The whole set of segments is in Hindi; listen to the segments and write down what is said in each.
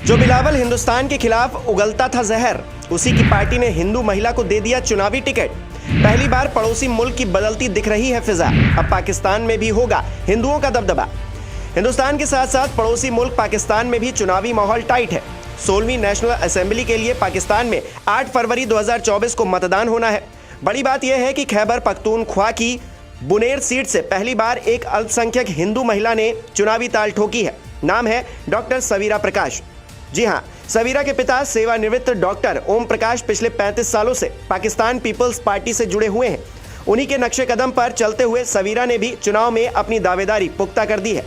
जो बिलावल हिंदुस्तान के खिलाफ उगलता था जहर, उसी की पार्टी ने हिंदू महिला को दे दिया चुनावी टिकट। पहली बार पड़ोसी मुल्क की बदलती दिख रही है फिजा। अब पाकिस्तान में भी होगा हिंदुओं का दबदबा। हिंदुस्तान के साथ साथ पड़ोसी मुल्क पाकिस्तान में भी चुनावी माहौल टाइट है। 16वीं नेशनल असेंबली के लिए पाकिस्तान में 8 फरवरी 2024 को मतदान होना है। बड़ी बात यह है कि खैबर पख्तूनख्वा की बुनेर सीट से पहली बार एक अल्पसंख्यक हिंदू महिला ने चुनावी ताल ठोकी है। नाम है डॉक्टर सवीरा प्रकाश। जी हां, सवीरा के पिता सेवानिवृत्त डॉक्टर ओम प्रकाश पिछले 35 सालों से पाकिस्तान पीपल्स पार्टी से जुड़े हुए हैं। उन्हीं के नक्शे कदम पर चलते हुए सवीरा ने भी चुनाव में अपनी दावेदारी पुख्ता कर दी है।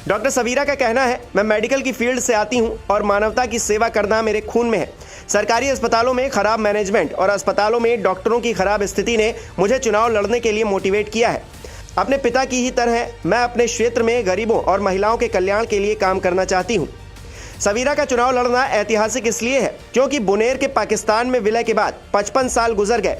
डॉक्टर सवीरा का कहना है, मैं मेडिकल की फील्ड से आती हूं और मानवता की सेवा करना मेरे खून में है। सरकारी अस्पतालों में खराब मैनेजमेंट और अस्पतालों में डॉक्टरों की खराब स्थिति ने मुझे चुनाव लड़ने के लिए मोटिवेट किया है। अपने पिता की ही तरह मैं अपने क्षेत्र में गरीबों और महिलाओं के कल्याण के लिए काम करना चाहती हूं। सवीरा का चुनाव लड़ना ऐतिहासिक इसलिए है क्योंकि बुनेर के पाकिस्तान में विलय के बाद 55 साल गुजर गए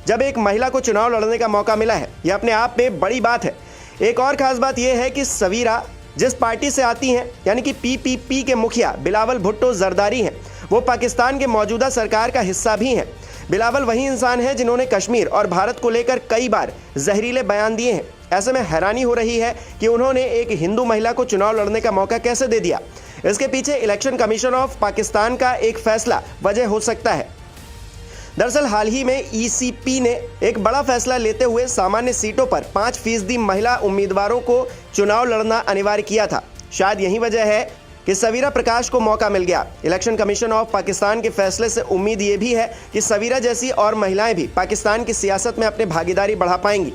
जब एक महिला को चुनाव लड़ने का मौका मिला है। यह अपने आप में बड़ी बात है। एक और खास बात यह है कि सवीरा जिस पार्टी से आती हैं, यानी कि पीपीपी के मुखिया बिलावल भुट्टो जरदारी हैं, वो पाकिस्तान के मौजूदा सरकार का हिस्सा भी हैं। बिलावल वही इंसान है जिन्होंने कश्मीर और भारत को लेकर कई बार जहरीले बयान दिए हैं। ऐसे में हैरानी हो रही है कि उन्होंने एक हिंदू महिला को चुनाव लड़ने का मौका कैसे दे दिया। इसके पीछे इलेक्शन कमीशन ऑफ पाकिस्तान का एक फैसला वजह हो सकता है। दरअसल हाल ही में ईसीपी ने एक बड़ा फैसला लेते हुए सामान्य सीटों पर 5% महिला उम्मीदवारों को चुनाव लड़ना अनिवार्य किया था। शायद यही वजह है कि सवीरा प्रकाश को मौका मिल गया। इलेक्शन कमीशन ऑफ पाकिस्तान के फैसले से उम्मीद ये भी है कि सवीरा जैसी और महिलाएं भी पाकिस्तान की सियासत में अपनी भागीदारी बढ़ा पाएंगी।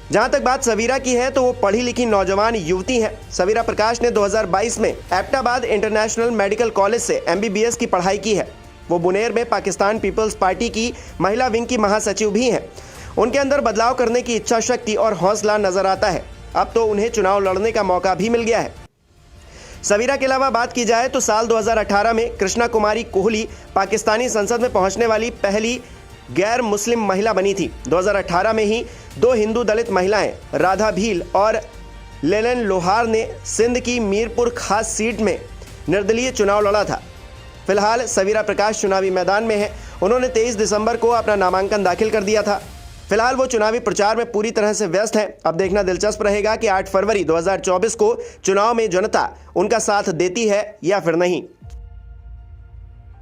जहां तक बात सवीरा की है तो वो पढ़ी लिखी नौजवान युवती हैं। सवीरा प्रकाश ने 2022 में एबटाबाद इंटरनेशनल मेडिकल कॉलेज से MBBS की पढ़ाई की है। वो बुनेर में पाकिस्तान पीपल्स पार्टी की महिला विंग की महासचिव भी हैं। उनके अंदर बदलाव करने की इच्छा शक्ति और हौसला नजर आता है। अब तो उन्हें चुनाव लड़ने का मौका भी मिल गया है। सवीरा के अलावा बात की जाए तो साल 2018 में कृष्णा कुमारी कोहली पाकिस्तानी संसद में पहुंचने वाली पहली गैर मुस्लिम महिला बनी थी। 2018 में ही 2 हिंदू दलित महिलाएं राधा भील और लेलन लोहार ने सिंध की मीरपुर खास सीट में निर्दलीय चुनाव लड़ा था। फिलहाल सवीरा प्रकाश चुनावी मैदान में है। उन्होंने 23 दिसंबर को अपना नामांकन दाखिल कर दिया था। फिलहाल वो चुनावी प्रचार में पूरी तरह से व्यस्त हैं। अब देखना दिलचस्प रहेगा कि 8 फरवरी 2024 को चुनाव में जनता उनका साथ देती है या फिर नहीं।